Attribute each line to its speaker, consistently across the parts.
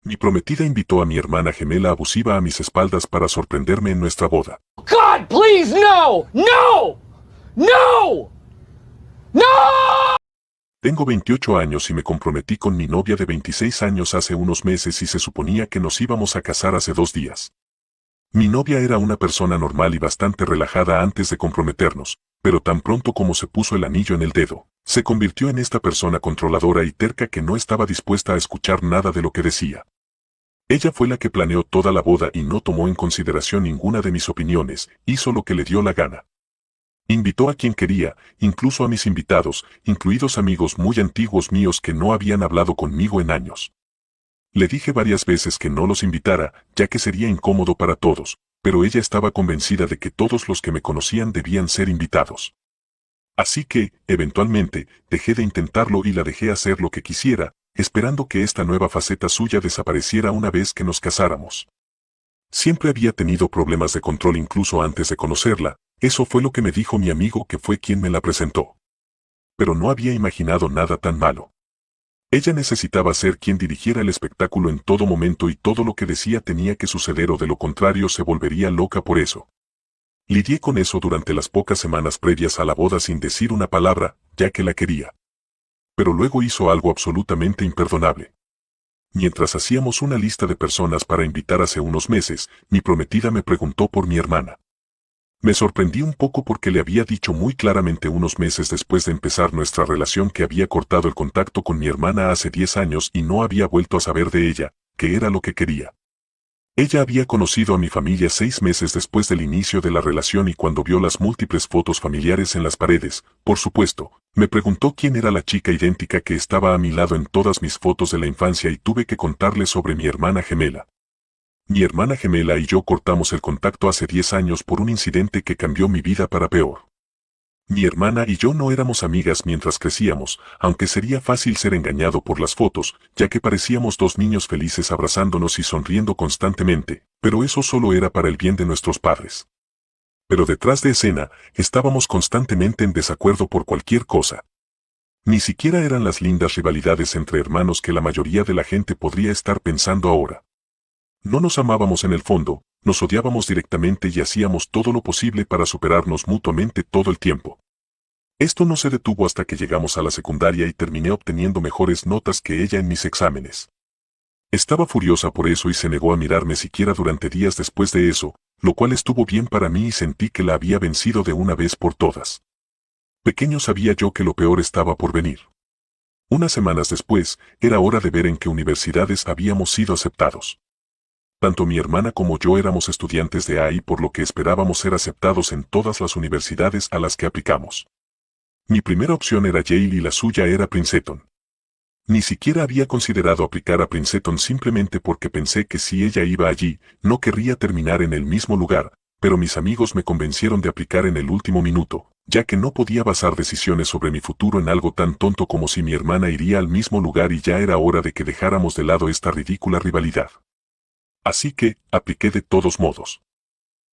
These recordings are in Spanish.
Speaker 1: Mi prometida invitó a mi hermana gemela abusiva a mis espaldas para sorprenderme en nuestra boda.
Speaker 2: God, please, no! No! No! No!
Speaker 1: Tengo 28 años y me comprometí con mi novia de 26 años hace unos meses y se suponía que nos íbamos a casar hace 2 días. Mi novia era una persona normal y bastante relajada antes de comprometernos, pero tan pronto como se puso el anillo en el dedo, se convirtió en esta persona controladora y terca que no estaba dispuesta a escuchar nada de lo que decía. Ella fue la que planeó toda la boda y no tomó en consideración ninguna de mis opiniones, hizo lo que le dio la gana. Invitó a quien quería, incluso a mis invitados, incluidos amigos muy antiguos míos que no habían hablado conmigo en años. Le dije varias veces que no los invitara, ya que sería incómodo para todos, pero ella estaba convencida de que todos los que me conocían debían ser invitados. Así que, eventualmente, dejé de intentarlo y la dejé hacer lo que quisiera, esperando que esta nueva faceta suya desapareciera una vez que nos casáramos. Siempre había tenido problemas de control incluso antes de conocerla, eso fue lo que me dijo mi amigo que fue quien me la presentó. Pero no había imaginado nada tan malo. Ella necesitaba ser quien dirigiera el espectáculo en todo momento y todo lo que decía tenía que suceder o de lo contrario se volvería loca por eso. Lidié con eso durante las pocas semanas previas a la boda sin decir una palabra, ya que la quería. Pero luego hizo algo absolutamente imperdonable. Mientras hacíamos una lista de personas para invitar hace unos meses, mi prometida me preguntó por mi hermana. Me sorprendí un poco porque le había dicho muy claramente unos meses después de empezar nuestra relación que había cortado el contacto con mi hermana hace 10 años y no había vuelto a saber de ella, que era lo que quería. Ella había conocido a mi familia 6 meses después del inicio de la relación y cuando vio las múltiples fotos familiares en las paredes, por supuesto, me preguntó quién era la chica idéntica que estaba a mi lado en todas mis fotos de la infancia y tuve que contarle sobre mi hermana gemela. Mi hermana gemela y yo cortamos el contacto hace 10 años por un incidente que cambió mi vida para peor. Mi hermana y yo no éramos amigas mientras crecíamos, aunque sería fácil ser engañado por las fotos, ya que parecíamos dos niños felices abrazándonos y sonriendo constantemente, pero eso solo era para el bien de nuestros padres. Pero detrás de escena, estábamos constantemente en desacuerdo por cualquier cosa. Ni siquiera eran las lindas rivalidades entre hermanos que la mayoría de la gente podría estar pensando ahora. No nos amábamos en el fondo, nos odiábamos directamente y hacíamos todo lo posible para superarnos mutuamente todo el tiempo. Esto no se detuvo hasta que llegamos a la secundaria y terminé obteniendo mejores notas que ella en mis exámenes. Estaba furiosa por eso y se negó a mirarme siquiera durante días después de eso, lo cual estuvo bien para mí y sentí que la había vencido de una vez por todas. Pequeño sabía yo que lo peor estaba por venir. Unas semanas después, era hora de ver en qué universidades habíamos sido aceptados. Tanto mi hermana como yo éramos estudiantes de ahí por lo que esperábamos ser aceptados en todas las universidades a las que aplicamos. Mi primera opción era Yale y la suya era Princeton. Ni siquiera había considerado aplicar a Princeton simplemente porque pensé que si ella iba allí, no querría terminar en el mismo lugar, pero mis amigos me convencieron de aplicar en el último minuto, ya que no podía basar decisiones sobre mi futuro en algo tan tonto como si mi hermana iría al mismo lugar y ya era hora de que dejáramos de lado esta ridícula rivalidad. Así que, apliqué de todos modos.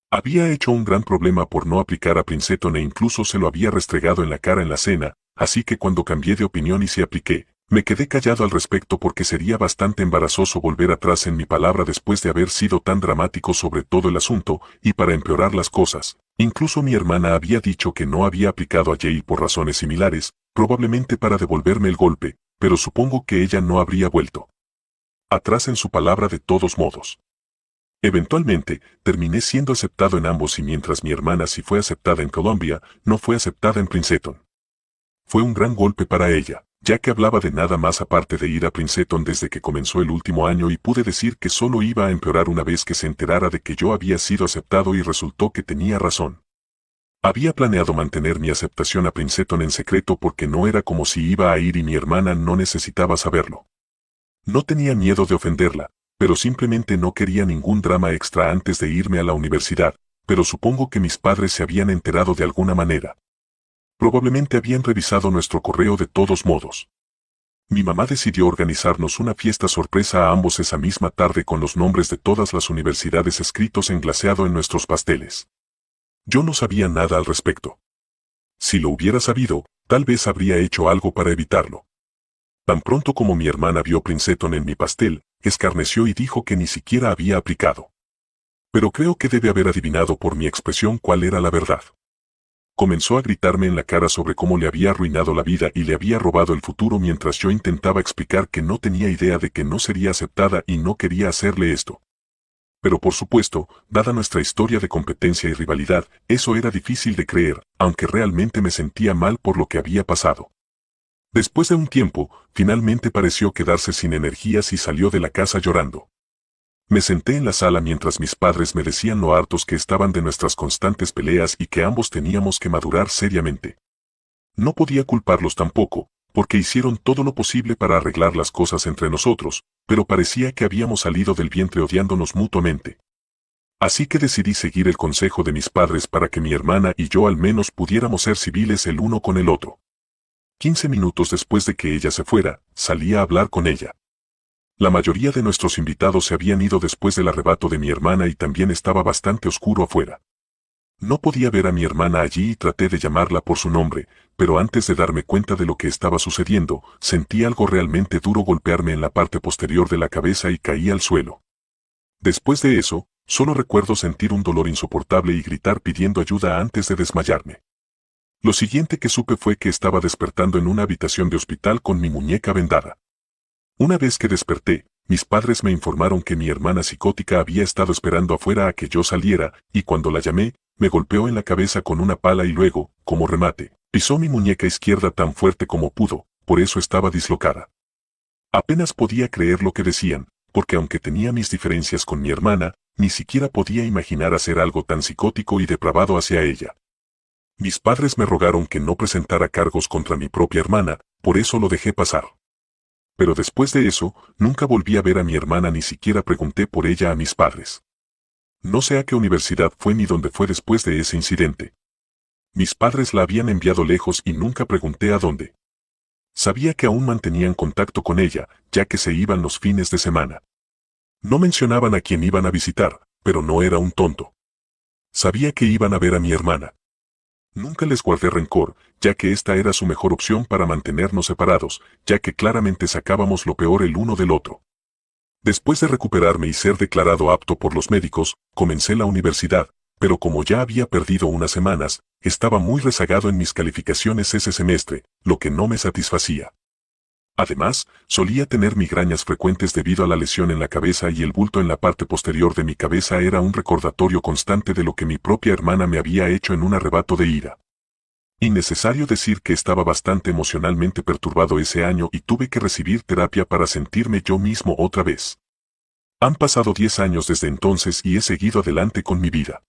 Speaker 1: Había hecho un gran problema por no aplicar a Princeton e incluso se lo había restregado en la cara en la cena, así que cuando cambié de opinión y sí apliqué, me quedé callado al respecto porque sería bastante embarazoso volver atrás en mi palabra después de haber sido tan dramático sobre todo el asunto, y para empeorar las cosas, incluso mi hermana había dicho que no había aplicado a Yale por razones similares, probablemente para devolverme el golpe, pero supongo que ella no habría vuelto atrás en su palabra de todos modos. Eventualmente, terminé siendo aceptado en ambos y mientras mi hermana sí fue aceptada en Columbia, no fue aceptada en Princeton. Fue un gran golpe para ella, ya que hablaba de nada más aparte de ir a Princeton desde que comenzó el último año y pude decir que solo iba a empeorar una vez que se enterara de que yo había sido aceptado y resultó que tenía razón. Había planeado mantener mi aceptación a Princeton en secreto porque no era como si iba a ir y mi hermana no necesitaba saberlo. No tenía miedo de ofenderla, pero simplemente no quería ningún drama extra antes de irme a la universidad, pero supongo que mis padres se habían enterado de alguna manera. Probablemente habían revisado nuestro correo de todos modos. Mi mamá decidió organizarnos una fiesta sorpresa a ambos esa misma tarde con los nombres de todas las universidades escritos en glaseado en nuestros pasteles. Yo no sabía nada al respecto. Si lo hubiera sabido, tal vez habría hecho algo para evitarlo. Tan pronto como mi hermana vio Princeton en mi pastel, escarneció y dijo que ni siquiera había aplicado. Pero creo que debe haber adivinado por mi expresión cuál era la verdad. Comenzó a gritarme en la cara sobre cómo le había arruinado la vida y le había robado el futuro mientras yo intentaba explicar que no tenía idea de que no sería aceptada y no quería hacerle esto. Pero por supuesto, dada nuestra historia de competencia y rivalidad, eso era difícil de creer, aunque realmente me sentía mal por lo que había pasado. Después de un tiempo, finalmente pareció quedarse sin energías y salió de la casa llorando. Me senté en la sala mientras mis padres me decían lo hartos que estaban de nuestras constantes peleas y que ambos teníamos que madurar seriamente. No podía culparlos tampoco, porque hicieron todo lo posible para arreglar las cosas entre nosotros, pero parecía que habíamos salido del vientre odiándonos mutuamente. Así que decidí seguir el consejo de mis padres para que mi hermana y yo al menos pudiéramos ser civiles el uno con el otro. 15 minutos después de que ella se fuera, salí a hablar con ella. La mayoría de nuestros invitados se habían ido después del arrebato de mi hermana y también estaba bastante oscuro afuera. No podía ver a mi hermana allí y traté de llamarla por su nombre, pero antes de darme cuenta de lo que estaba sucediendo, sentí algo realmente duro golpearme en la parte posterior de la cabeza y caí al suelo. Después de eso, solo recuerdo sentir un dolor insoportable y gritar pidiendo ayuda antes de desmayarme. Lo siguiente que supe fue que estaba despertando en una habitación de hospital con mi muñeca vendada. Una vez que desperté, mis padres me informaron que mi hermana psicótica había estado esperando afuera a que yo saliera, y cuando la llamé, me golpeó en la cabeza con una pala y luego, como remate, pisó mi muñeca izquierda tan fuerte como pudo, por eso estaba dislocada. Apenas podía creer lo que decían, porque aunque tenía mis diferencias con mi hermana, ni siquiera podía imaginar hacer algo tan psicótico y depravado hacia ella. Mis padres me rogaron que no presentara cargos contra mi propia hermana, por eso lo dejé pasar. Pero después de eso, nunca volví a ver a mi hermana ni siquiera pregunté por ella a mis padres. No sé a qué universidad fue ni dónde fue después de ese incidente. Mis padres la habían enviado lejos y nunca pregunté a dónde. Sabía que aún mantenían contacto con ella, ya que se iban los fines de semana. No mencionaban a quién iban a visitar, pero no era un tonto. Sabía que iban a ver a mi hermana. Nunca les guardé rencor, ya que esta era su mejor opción para mantenernos separados, ya que claramente sacábamos lo peor el uno del otro. Después de recuperarme y ser declarado apto por los médicos, comencé la universidad, pero como ya había perdido unas semanas, estaba muy rezagado en mis calificaciones ese semestre, lo que no me satisfacía. Además, solía tener migrañas frecuentes debido a la lesión en la cabeza y el bulto en la parte posterior de mi cabeza era un recordatorio constante de lo que mi propia hermana me había hecho en un arrebato de ira. Innecesario decir que estaba bastante emocionalmente perturbado ese año y tuve que recibir terapia para sentirme yo mismo otra vez. Han pasado 10 años desde entonces y he seguido adelante con mi vida.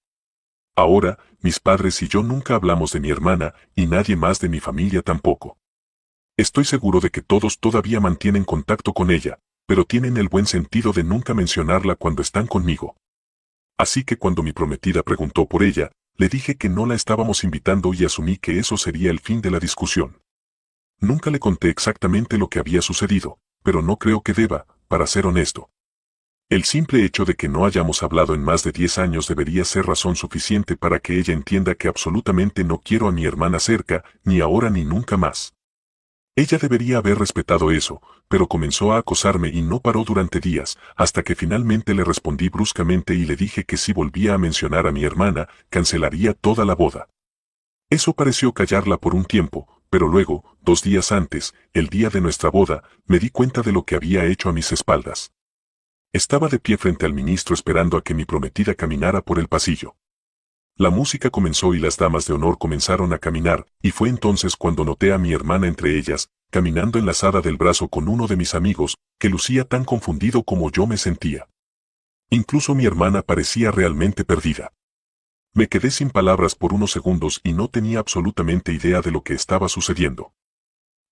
Speaker 1: Ahora, mis padres y yo nunca hablamos de mi hermana, y nadie más de mi familia tampoco. Estoy seguro de que todos todavía mantienen contacto con ella, pero tienen el buen sentido de nunca mencionarla cuando están conmigo. Así que cuando mi prometida preguntó por ella, le dije que no la estábamos invitando y asumí que eso sería el fin de la discusión. Nunca le conté exactamente lo que había sucedido, pero no creo que deba, para ser honesto. El simple hecho de que no hayamos hablado en más de 10 años debería ser razón suficiente para que ella entienda que absolutamente no quiero a mi hermana cerca, ni ahora ni nunca más. Ella debería haber respetado eso, pero comenzó a acosarme y no paró durante días, hasta que finalmente le respondí bruscamente y le dije que si volvía a mencionar a mi hermana, cancelaría toda la boda. Eso pareció callarla por un tiempo, pero luego, 2 días antes, el día de nuestra boda, me di cuenta de lo que había hecho a mis espaldas. Estaba de pie frente al ministro esperando a que mi prometida caminara por el pasillo. La música comenzó y las damas de honor comenzaron a caminar, y fue entonces cuando noté a mi hermana entre ellas, caminando enlazada del brazo con uno de mis amigos, que lucía tan confundido como yo me sentía. Incluso mi hermana parecía realmente perdida. Me quedé sin palabras por unos segundos y no tenía absolutamente idea de lo que estaba sucediendo.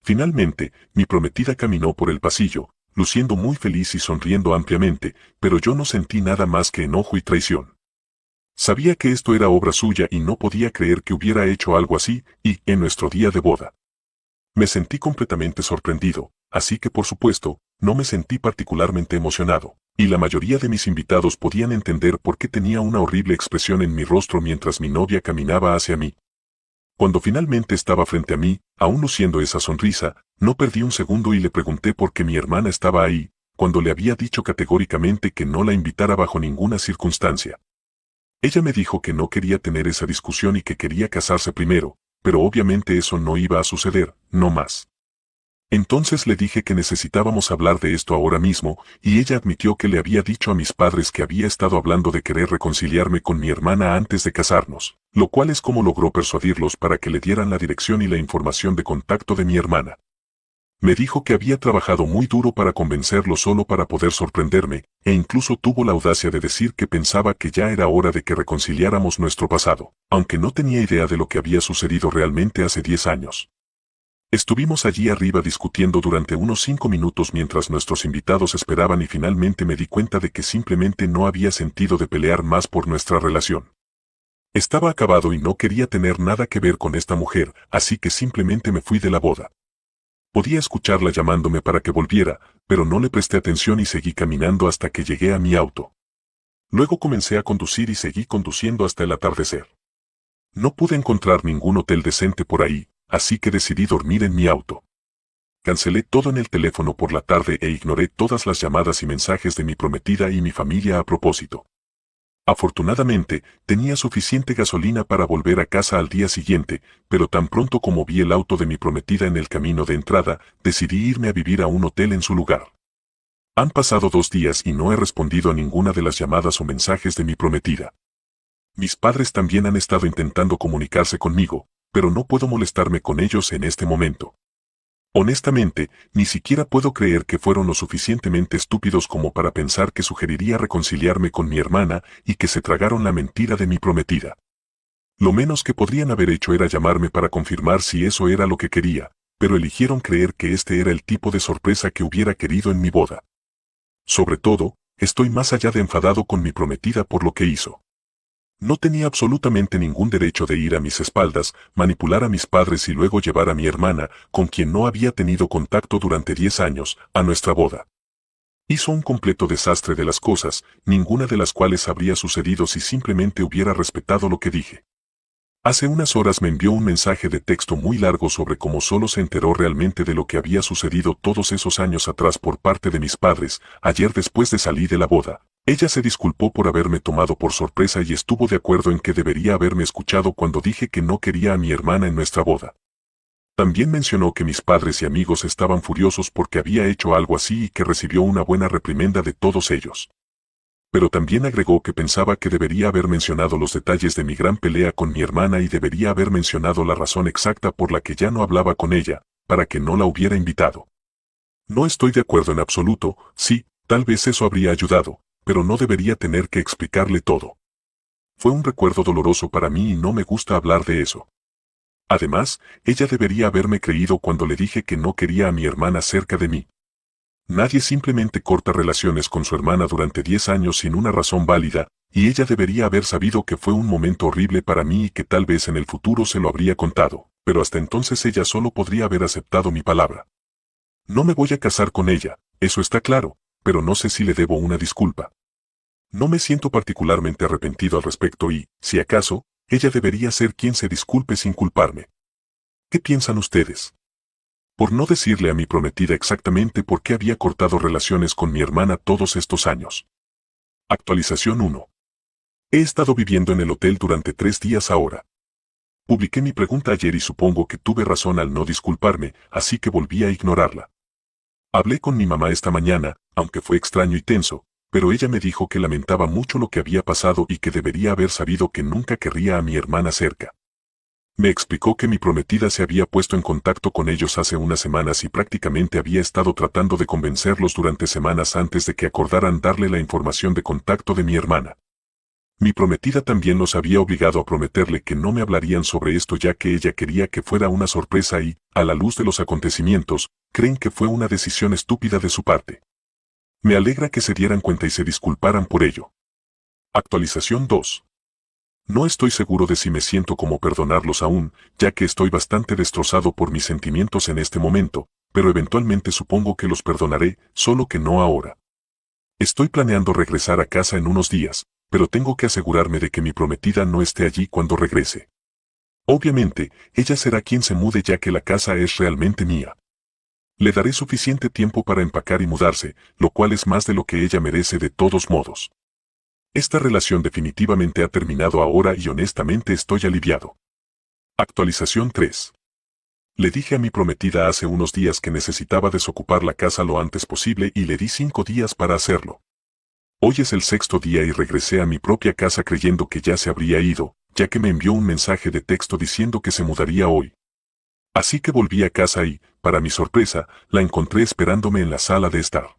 Speaker 1: Finalmente, mi prometida caminó por el pasillo, luciendo muy feliz y sonriendo ampliamente, pero yo no sentí nada más que enojo y traición. Sabía que esto era obra suya y no podía creer que hubiera hecho algo así, y en nuestro día de boda. Me sentí completamente sorprendido, así que por supuesto, no me sentí particularmente emocionado, y la mayoría de mis invitados podían entender por qué tenía una horrible expresión en mi rostro mientras mi novia caminaba hacia mí. Cuando finalmente estaba frente a mí, aún luciendo esa sonrisa, no perdí un segundo y le pregunté por qué mi hermana estaba ahí, cuando le había dicho categóricamente que no la invitara bajo ninguna circunstancia. Ella me dijo que no quería tener esa discusión y que quería casarse primero, pero obviamente eso no iba a suceder, no más. Entonces le dije que necesitábamos hablar de esto ahora mismo, y ella admitió que le había dicho a mis padres que había estado hablando de querer reconciliarme con mi hermana antes de casarnos, lo cual es como logró persuadirlos para que le dieran la dirección y la información de contacto de mi hermana. Me dijo que había trabajado muy duro para convencerlo solo para poder sorprenderme, e incluso tuvo la audacia de decir que pensaba que ya era hora de que reconciliáramos nuestro pasado, aunque no tenía idea de lo que había sucedido realmente hace 10 años. Estuvimos allí arriba discutiendo durante unos 5 minutos mientras nuestros invitados esperaban y finalmente me di cuenta de que simplemente no había sentido de pelear más por nuestra relación. Estaba acabado y no quería tener nada que ver con esta mujer, así que simplemente me fui de la boda. Podía escucharla llamándome para que volviera, pero no le presté atención y seguí caminando hasta que llegué a mi auto. Luego comencé a conducir y seguí conduciendo hasta el atardecer. No pude encontrar ningún hotel decente por ahí, así que decidí dormir en mi auto. Cancelé todo en el teléfono por la tarde e ignoré todas las llamadas y mensajes de mi prometida y mi familia a propósito. Afortunadamente, tenía suficiente gasolina para volver a casa al día siguiente, pero tan pronto como vi el auto de mi prometida en el camino de entrada, decidí irme a vivir a un hotel en su lugar. Han pasado 2 días y no he respondido a ninguna de las llamadas o mensajes de mi prometida. Mis padres también han estado intentando comunicarse conmigo, pero no puedo molestarme con ellos en este momento. Honestamente, ni siquiera puedo creer que fueron lo suficientemente estúpidos como para pensar que sugeriría reconciliarme con mi hermana y que se tragaron la mentira de mi prometida. Lo menos que podrían haber hecho era llamarme para confirmar si eso era lo que quería, pero eligieron creer que este era el tipo de sorpresa que hubiera querido en mi boda. Sobre todo, estoy más allá de enfadado con mi prometida por lo que hizo. No tenía absolutamente ningún derecho de ir a mis espaldas, manipular a mis padres y luego llevar a mi hermana, con quien no había tenido contacto durante 10 años, a nuestra boda. Hizo un completo desastre de las cosas, ninguna de las cuales habría sucedido si simplemente hubiera respetado lo que dije. Hace unas horas me envió un mensaje de texto muy largo sobre cómo solo se enteró realmente de lo que había sucedido todos esos años atrás por parte de mis padres, ayer después de salir de la boda. Ella se disculpó por haberme tomado por sorpresa y estuvo de acuerdo en que debería haberme escuchado cuando dije que no quería a mi hermana en nuestra boda. También mencionó que mis padres y amigos estaban furiosos porque había hecho algo así y que recibió una buena reprimenda de todos ellos. Pero también agregó que pensaba que debería haber mencionado los detalles de mi gran pelea con mi hermana y debería haber mencionado la razón exacta por la que ya no hablaba con ella, para que no la hubiera invitado. No estoy de acuerdo en absoluto, sí, tal vez eso habría ayudado, pero no debería tener que explicarle todo. Fue un recuerdo doloroso para mí y no me gusta hablar de eso. Además, ella debería haberme creído cuando le dije que no quería a mi hermana cerca de mí. Nadie simplemente corta relaciones con su hermana durante 10 años sin una razón válida, y ella debería haber sabido que fue un momento horrible para mí y que tal vez en el futuro se lo habría contado, pero hasta entonces ella solo podría haber aceptado mi palabra. No me voy a casar con ella, eso está claro, pero no sé si le debo una disculpa. No me siento particularmente arrepentido al respecto y, si acaso, ella debería ser quien se disculpe sin culparme. ¿Qué piensan ustedes? Por no decirle a mi prometida exactamente por qué había cortado relaciones con mi hermana todos estos años. Actualización 1. He estado viviendo en el hotel durante 3 días ahora. Publiqué mi pregunta ayer y supongo que tuve razón al no disculparme, así que volví a ignorarla. Hablé con mi mamá esta mañana, aunque fue extraño y tenso, pero ella me dijo que lamentaba mucho lo que había pasado y que debería haber sabido que nunca querría a mi hermana cerca. Me explicó que mi prometida se había puesto en contacto con ellos hace unas semanas y prácticamente había estado tratando de convencerlos durante semanas antes de que acordaran darle la información de contacto de mi hermana. Mi prometida también los había obligado a prometerle que no me hablarían sobre esto ya que ella quería que fuera una sorpresa y, a la luz de los acontecimientos, creen que fue una decisión estúpida de su parte. Me alegra que se dieran cuenta y se disculparan por ello. Actualización 2. No estoy seguro de si me siento como perdonarlos aún, ya que estoy bastante destrozado por mis sentimientos en este momento, pero eventualmente supongo que los perdonaré, solo que no ahora. Estoy planeando regresar a casa en unos días, pero tengo que asegurarme de que mi prometida no esté allí cuando regrese. Obviamente, ella será quien se mude ya que la casa es realmente mía. Le daré suficiente tiempo para empacar y mudarse, lo cual es más de lo que ella merece de todos modos. Esta relación definitivamente ha terminado ahora y honestamente estoy aliviado. Actualización 3. Le dije a mi prometida hace unos días que necesitaba desocupar la casa lo antes posible y le di 5 días para hacerlo. Hoy es el 6º día y regresé a mi propia casa creyendo que ya se habría ido, ya que me envió un mensaje de texto diciendo que se mudaría hoy. Así que volví a casa y, para mi sorpresa, la encontré esperándome en la sala de estar.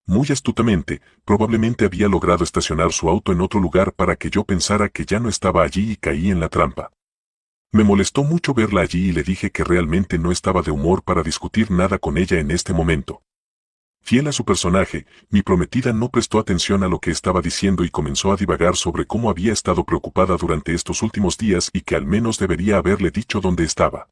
Speaker 1: Muy astutamente, probablemente había logrado estacionar su auto en otro lugar para que yo pensara que ya no estaba allí y caí en la trampa. Me molestó mucho verla allí y le dije que realmente no estaba de humor para discutir nada con ella en este momento. Fiel a su personaje, mi prometida no prestó atención a lo que estaba diciendo y comenzó a divagar sobre cómo había estado preocupada durante estos últimos días y que al menos debería haberle dicho dónde estaba.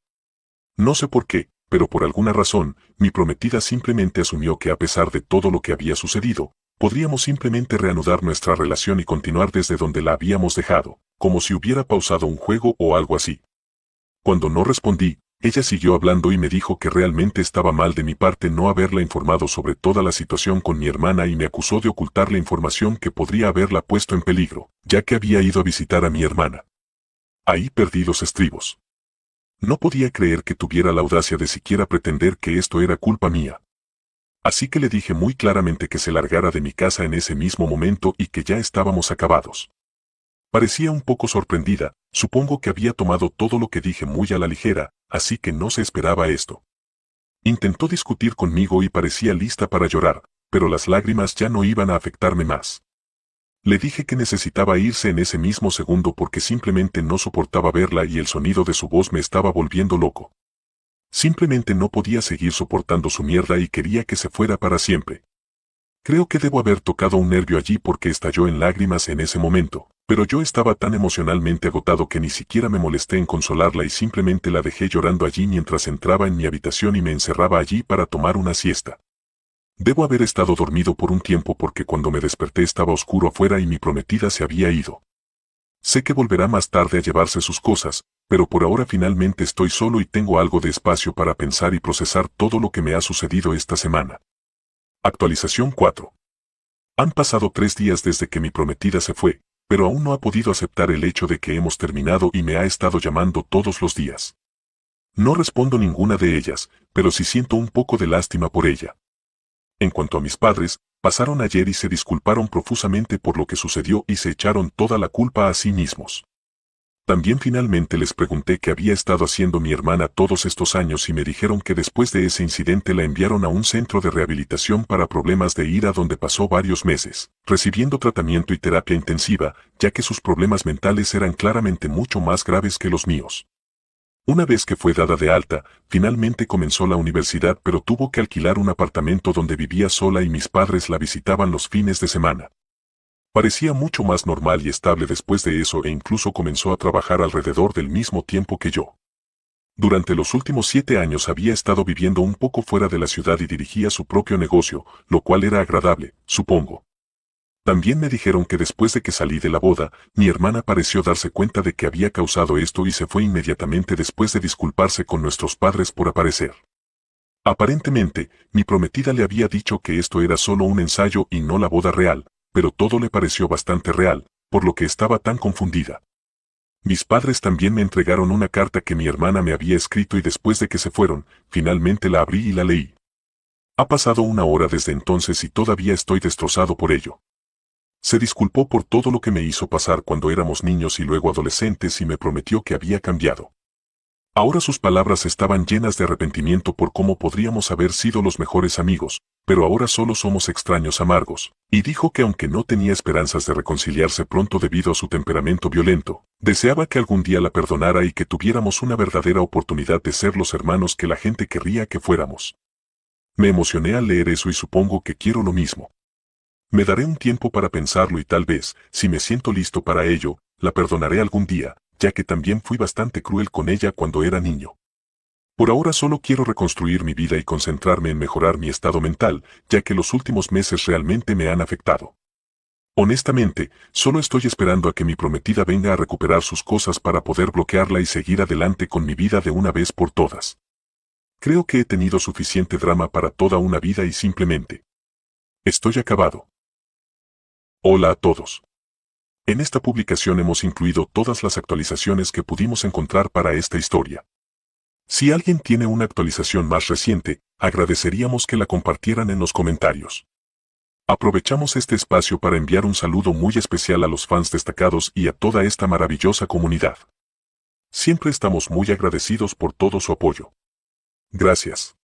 Speaker 1: No sé por qué, pero por alguna razón, mi prometida simplemente asumió que a pesar de todo lo que había sucedido, podríamos simplemente reanudar nuestra relación y continuar desde donde la habíamos dejado, como si hubiera pausado un juego o algo así. Cuando no respondí, ella siguió hablando y me dijo que realmente estaba mal de mi parte no haberla informado sobre toda la situación con mi hermana y me acusó de ocultarle información que podría haberla puesto en peligro, ya que había ido a visitar a mi hermana. Ahí perdí los estribos. No podía creer que tuviera la audacia de siquiera pretender que esto era culpa mía. Así que le dije muy claramente que se largara de mi casa en ese mismo momento y que ya estábamos acabados. Parecía un poco sorprendida, supongo que había tomado todo lo que dije muy a la ligera, así que no se esperaba esto. Intentó discutir conmigo y parecía lista para llorar, pero las lágrimas ya no iban a afectarme más. Le dije que necesitaba irse en ese mismo segundo porque simplemente no soportaba verla y el sonido de su voz me estaba volviendo loco. Simplemente no podía seguir soportando su mierda y quería que se fuera para siempre. Creo que debo haber tocado un nervio allí porque estalló en lágrimas en ese momento, pero yo estaba tan emocionalmente agotado que ni siquiera me molesté en consolarla y simplemente la dejé llorando allí mientras entraba en mi habitación y me encerraba allí para tomar una siesta. Debo haber estado dormido por un tiempo porque cuando me desperté estaba oscuro afuera y mi prometida se había ido. Sé que volverá más tarde a llevarse sus cosas, pero por ahora finalmente estoy solo y tengo algo de espacio para pensar y procesar todo lo que me ha sucedido esta semana. Actualización 4. Han pasado 3 días desde que mi prometida se fue, pero aún no ha podido aceptar el hecho de que hemos terminado y me ha estado llamando todos los días. No respondo ninguna de ellas, pero sí siento un poco de lástima por ella. En cuanto a mis padres, pasaron ayer y se disculparon profusamente por lo que sucedió y se echaron toda la culpa a sí mismos. También finalmente les pregunté qué había estado haciendo mi hermana todos estos años y me dijeron que después de ese incidente la enviaron a un centro de rehabilitación para problemas de ira donde pasó varios meses, recibiendo tratamiento y terapia intensiva, ya que sus problemas mentales eran claramente mucho más graves que los míos. Una vez que fue dada de alta, finalmente comenzó la universidad pero tuvo que alquilar un apartamento donde vivía sola y mis padres la visitaban los fines de semana. Parecía mucho más normal y estable después de eso e incluso comenzó a trabajar alrededor del mismo tiempo que yo. Durante los últimos 7 años había estado viviendo un poco fuera de la ciudad y dirigía su propio negocio, lo cual era agradable, supongo. También me dijeron que después de que salí de la boda, mi hermana pareció darse cuenta de que había causado esto y se fue inmediatamente después de disculparse con nuestros padres por aparecer. Aparentemente, mi prometida le había dicho que esto era solo un ensayo y no la boda real, pero todo le pareció bastante real, por lo que estaba tan confundida. Mis padres también me entregaron una carta que mi hermana me había escrito y después de que se fueron, finalmente la abrí y la leí. Ha pasado 1 hora desde entonces y todavía estoy destrozado por ello. Se disculpó por todo lo que me hizo pasar cuando éramos niños y luego adolescentes y me prometió que había cambiado. Ahora sus palabras estaban llenas de arrepentimiento por cómo podríamos haber sido los mejores amigos, pero ahora solo somos extraños amargos, y dijo que aunque no tenía esperanzas de reconciliarse pronto debido a su temperamento violento, deseaba que algún día la perdonara y que tuviéramos una verdadera oportunidad de ser los hermanos que la gente querría que fuéramos. Me emocioné al leer eso y supongo que quiero lo mismo. Me daré un tiempo para pensarlo y tal vez, si me siento listo para ello, la perdonaré algún día, ya que también fui bastante cruel con ella cuando era niño. Por ahora solo quiero reconstruir mi vida y concentrarme en mejorar mi estado mental, ya que los últimos meses realmente me han afectado. Honestamente, solo estoy esperando a que mi prometida venga a recuperar sus cosas para poder bloquearla y seguir adelante con mi vida de una vez por todas. Creo que he tenido suficiente drama para toda una vida y simplemente estoy acabado. Hola a todos. En esta publicación hemos incluido todas las actualizaciones que pudimos encontrar para esta historia. Si alguien tiene una actualización más reciente, agradeceríamos que la compartieran en los comentarios. Aprovechamos este espacio para enviar un saludo muy especial a los fans destacados y a toda esta maravillosa comunidad. Siempre estamos muy agradecidos por todo su apoyo. Gracias.